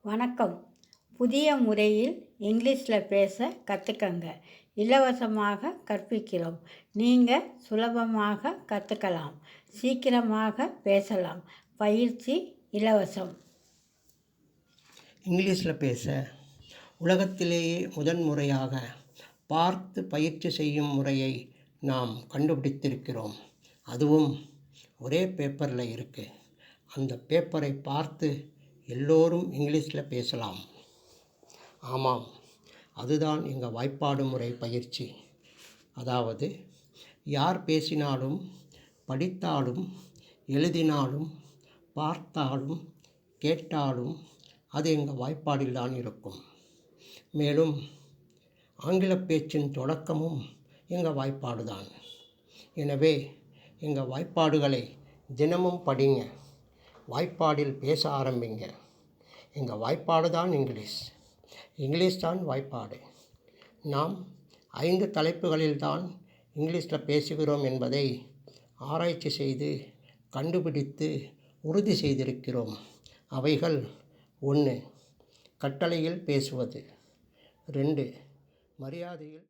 வணக்கம். புதிய முறையில் இங்கிலீஷில் பேச கற்றுக்கங்க. இலவசமாக கற்பிக்கிறோம். நீங்கள் சுலபமாக கற்றுக்கலாம். சீக்கிரமாக பேசலாம். பயிற்சி இலவசம். இங்கிலீஷில் பேச உலகத்திலேயே முதன்முறையாக பார்த்து பயிற்சி செய்யும் முறையை நாம் கண்டுபிடித்திருக்கிறோம். அதுவும் ஒரே பேப்பரில் இருக்குது. அந்த பேப்பரை பார்த்து எல்லோரும் இங்கிலீஷில் பேசலாம். ஆமாம், அதுதான் எங்கள் வாய்ப்பாடு முறை பயிற்சி. அதாவது யார் பேசினாலும், படித்தாலும், எழுதினாலும், பார்த்தாலும், கேட்டாலும் அது எங்கள் வாய்ப்பாடில் தான் இருக்கும். மேலும் ஆங்கில பேச்சின் தொடக்கமும் எங்கள் வாய்ப்பாடு தான். எனவே எங்கள் வாய்ப்பாடுகளை தினமும் படிங்க. வாய்ப்பாடில் பேச ஆரம்பிங்க. எங்கள் வாய்ப்பாடு தான் இங்கிலீஷ் தான் வாய்ப்பாடு. நாம் 5 தலைப்புகளில் தான் இங்கிலீஷில் பேசுகிறோம் என்பதை ஆராய்ச்சி செய்து கண்டுபிடித்து உறுதி செய்திருக்கிறோம். அவைகள்: 1. கட்டளையில் பேசுவது. 2. மரியாதையில்